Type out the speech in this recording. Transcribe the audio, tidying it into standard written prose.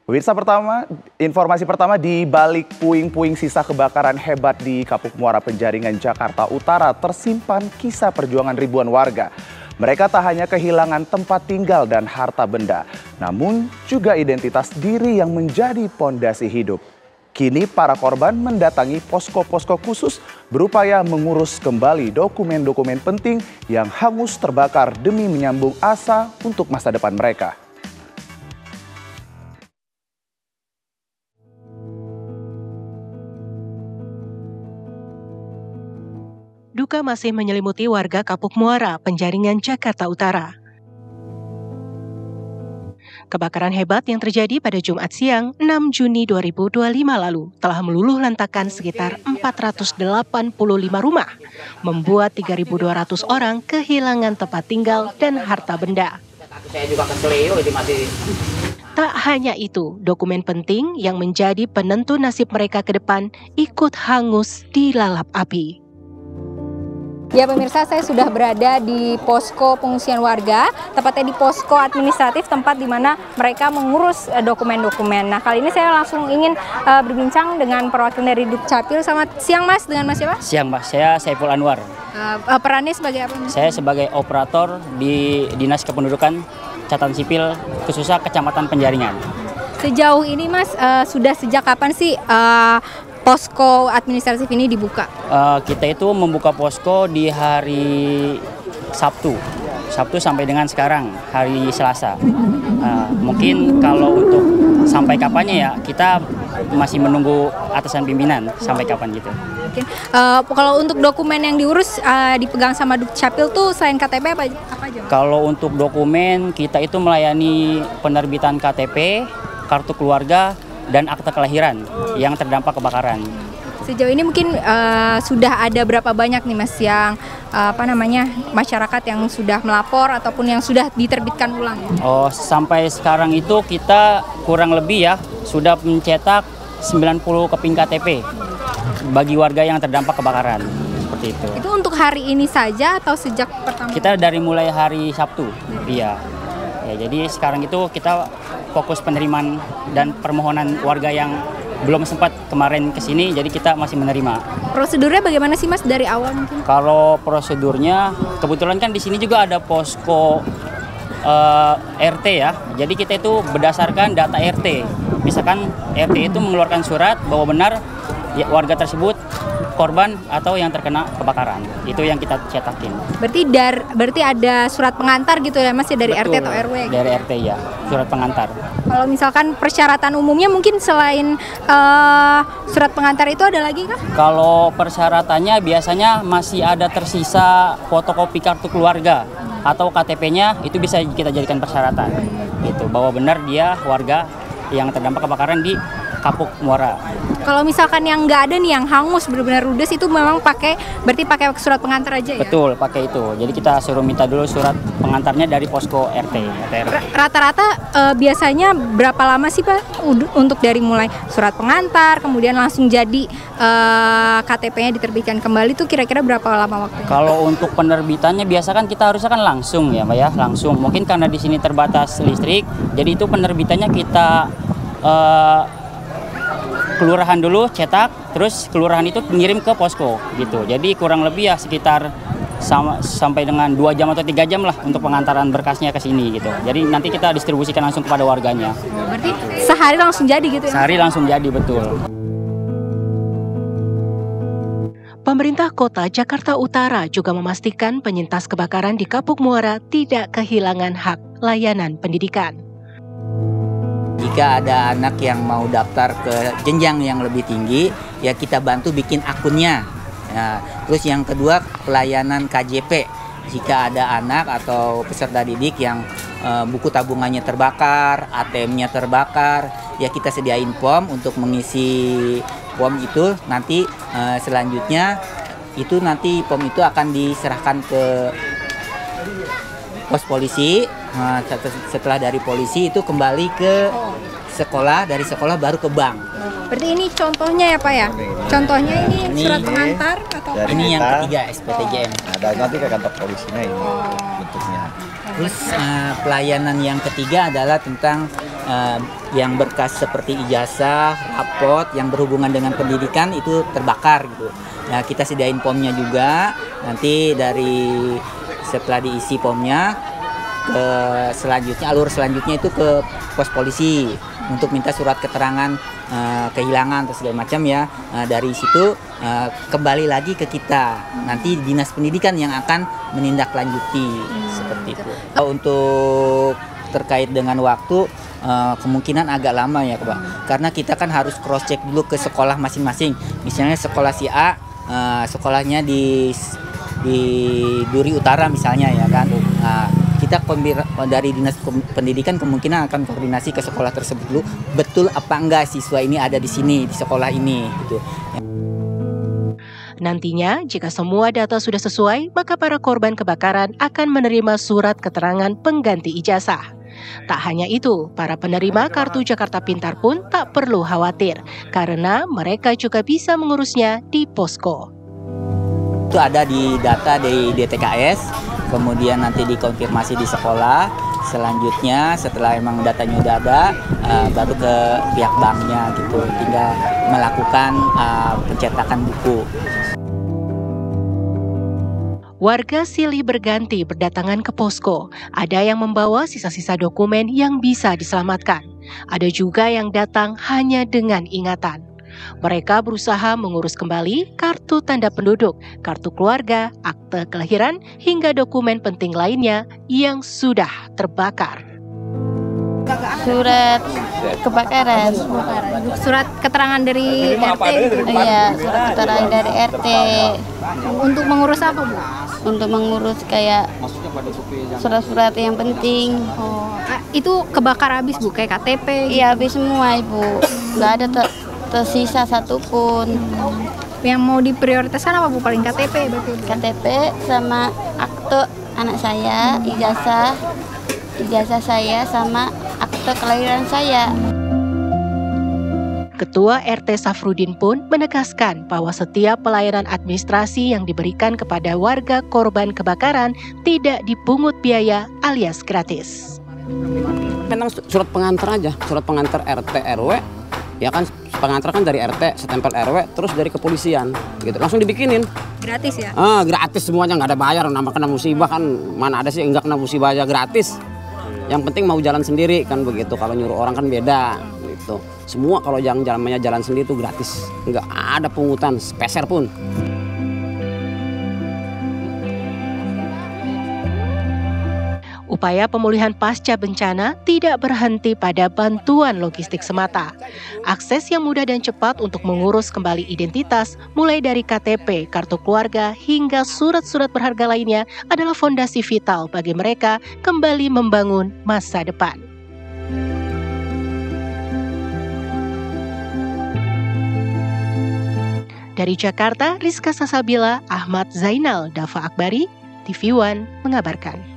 Pemirsa informasi pertama di balik puing-puing sisa kebakaran hebat di Kapuk Muara Penjaringan, Jakarta Utara tersimpan kisah perjuangan ribuan warga. Mereka tak hanya kehilangan tempat tinggal dan harta benda, namun juga identitas diri yang menjadi pondasi hidup. Kini para korban mendatangi posko-posko khusus berupaya mengurus kembali dokumen-dokumen penting yang hangus terbakar demi menyambung asa untuk masa depan mereka. Duka masih menyelimuti warga Kapuk Muara, Penjaringan, Jakarta Utara. Kebakaran hebat yang terjadi pada Jumat siang 6 Juni 2025 lalu telah meluluh lantakan sekitar 485 rumah, membuat 3.200 orang kehilangan tempat tinggal dan harta benda. Tak hanya itu, dokumen penting yang menjadi penentu nasib mereka ke depan ikut hangus dilalap api. Ya pemirsa, saya sudah berada di posko pengungsian warga, tepatnya di posko administratif tempat di mana mereka mengurus dokumen-dokumen. Nah, kali ini saya langsung ingin berbincang dengan perwakilan dari Dukcapil. Selamat siang Mas, dengan Mas siapa? Siang Mbak, saya Saiful Anwar. Perannya sebagai apa? Saya sebagai operator di Dinas Kependudukan Catatan Sipil khususnya Kecamatan Penjaringan. Sejauh ini Mas, sudah sejak kapan sih posko administratif ini dibuka? Kita itu membuka posko di hari Sabtu sampai dengan sekarang, hari Selasa. Mungkin kalau untuk sampai kapannya ya, kita masih menunggu atasan pimpinan sampai kapan gitu. Kalau untuk dokumen yang diurus dipegang sama Dukcapil tuh selain KTP apa aja? Kalau untuk dokumen kita itu melayani penerbitan KTP, kartu keluarga, dan akta kelahiran yang terdampak kebakaran. Sejauh ini mungkin sudah ada berapa banyak nih Mas yang masyarakat yang sudah melapor ataupun yang sudah diterbitkan ulang? Oh, sampai sekarang itu kita kurang lebih ya sudah mencetak 90 keping KTP bagi warga yang terdampak kebakaran. Seperti itu. Itu untuk hari ini saja atau sejak pertama? Kita dari mulai hari Sabtu. Iya. Ya, jadi sekarang itu kita fokus penerimaan dan permohonan warga yang belum sempat kemarin ke sini, jadi kita masih menerima. Prosedurnya bagaimana sih Mas dari awal mungkin? Kalau prosedurnya, kebetulan kan di sini juga ada posko RT ya. Jadi kita itu berdasarkan data RT. Misalkan RT itu mengeluarkan surat bahwa benar ya, warga tersebut korban atau yang terkena kebakaran. Itu yang kita cetakin. Berarti ada surat pengantar gitu ya Mas ya dari Betul, RT atau RW? Dari RT ya, surat pengantar. Kalau misalkan persyaratan umumnya mungkin selain surat pengantar itu ada lagi kah? Kalau persyaratannya biasanya masih ada tersisa fotokopi kartu keluarga atau KTP-nya, itu bisa kita jadikan persyaratan. Gitu, bahwa benar dia warga yang terdampak kebakaran di Kapuk Muara. Kalau misalkan yang nggak ada nih, yang hangus benar-benar ludes, itu memang berarti pakai surat pengantar aja ya? Betul, pakai itu. Jadi kita suruh minta dulu surat pengantarnya dari posko RT. Rata-rata biasanya berapa lama sih Pak untuk dari mulai surat pengantar, kemudian langsung jadi KTP-nya diterbitkan kembali, tuh kira-kira berapa lama waktu? Kalau untuk penerbitannya biasa kan kita harusnya kan langsung ya Mbak ya, langsung. Mungkin karena di sini terbatas listrik, jadi itu penerbitannya kita kelurahan dulu cetak, terus kelurahan itu ngirim ke posko gitu. Jadi kurang lebih ya sekitar sampai dengan 2 jam atau 3 jam lah untuk pengantaran berkasnya ke sini gitu. Jadi nanti kita distribusikan langsung kepada warganya. Berarti sehari langsung jadi gitu ya? Sehari langsung jadi, betul. Pemerintah Kota Jakarta Utara juga memastikan penyintas kebakaran di Kapuk Muara tidak kehilangan hak layanan pendidikan. Jika ada anak yang mau daftar ke jenjang yang lebih tinggi, ya kita bantu bikin akunnya. Ya, terus yang kedua, pelayanan KJP. Jika ada anak atau peserta didik yang buku tabungannya terbakar, ATM-nya terbakar, ya kita sediain form untuk mengisi form itu. Nanti selanjutnya itu nanti form itu akan diserahkan ke pos polisi. Setelah dari polisi itu kembali ke sekolah, dari sekolah baru ke bank. Berarti ini contohnya ya Pak ya? Contohnya ini surat pengantar atau ini yang ketiga SPTJM. Ada nanti ke kantor polisinya ini bentuknya. Terus pelayanan yang ketiga adalah tentang yang berkas seperti ijazah, rapot yang berhubungan dengan pendidikan itu terbakar gitu. Nah, kita sediain pomnya juga. Nanti setelah diisi pomnya alur selanjutnya itu ke pos polisi untuk minta surat keterangan kehilangan atau segala macam ya. Dari situ kembali lagi ke kita, nanti dinas pendidikan yang akan menindaklanjuti seperti itu. Untuk terkait dengan waktu kemungkinan agak lama ya Pak, karena kita kan harus cross check dulu ke sekolah masing-masing. Misalnya sekolah si A sekolahnya di Duri Utara misalnya ya kan. Kita dari dinas pendidikan kemungkinan akan koordinasi ke sekolah tersebut dulu, betul apa enggak siswa ini ada di sini, di sekolah ini gitu. Nantinya, jika semua data sudah sesuai, maka para korban kebakaran akan menerima surat keterangan pengganti ijazah. Tak hanya itu, para penerima Kartu Jakarta Pintar pun tak perlu khawatir, karena mereka juga bisa mengurusnya di posko. Itu ada di data di DTKS, kemudian nanti dikonfirmasi di sekolah. Selanjutnya setelah emang datanya udah ada, baru ke pihak banknya gitu, tinggal melakukan pencetakan buku. Warga silih berganti berdatangan ke posko. Ada yang membawa sisa-sisa dokumen yang bisa diselamatkan. Ada juga yang datang hanya dengan ingatan. Mereka berusaha mengurus kembali kartu tanda penduduk, kartu keluarga, akte kelahiran, hingga dokumen penting lainnya yang sudah terbakar. Surat kebakaran. Surat keterangan dari RT? Iya, surat keterangan dari RT. Untuk mengurus apa, Bu? Untuk mengurus kayak surat-surat yang penting. Oh, itu kebakar habis, Bu, kayak KTP? Iya, habis semua, Ibu. Nggak ada tersisa satupun. Yang mau diprioritaskan apa, Bu? Paling KTP berarti? KTP sama akte anak saya, ijazah saya sama akte kelahiran saya. Ketua RT Safrudin pun menegaskan bahwa setiap pelayanan administrasi yang diberikan kepada warga korban kebakaran tidak dipungut biaya alias gratis. Memang surat pengantar aja, surat pengantar RT RW, ya kan pengantar kan dari RT, setempel RW, terus dari kepolisian, gitu langsung dibikinin. Gratis ya? Gratis semuanya, nggak ada bayar, nama kena musibah kan mana ada sih nggak kena musibah aja gratis. Yang penting mau jalan sendiri kan begitu, kalau nyuruh orang kan beda gitu. Semua kalau jalannya jalan sendiri itu gratis, nggak ada pungutan sepeser pun. Upaya pemulihan pasca bencana tidak berhenti pada bantuan logistik semata. Akses yang mudah dan cepat untuk mengurus kembali identitas, mulai dari KTP, kartu keluarga, hingga surat-surat berharga lainnya adalah fondasi vital bagi mereka kembali membangun masa depan. Dari Jakarta, Rizka Sasabila, Ahmad Zainal, Dava Akbari, TV One mengabarkan.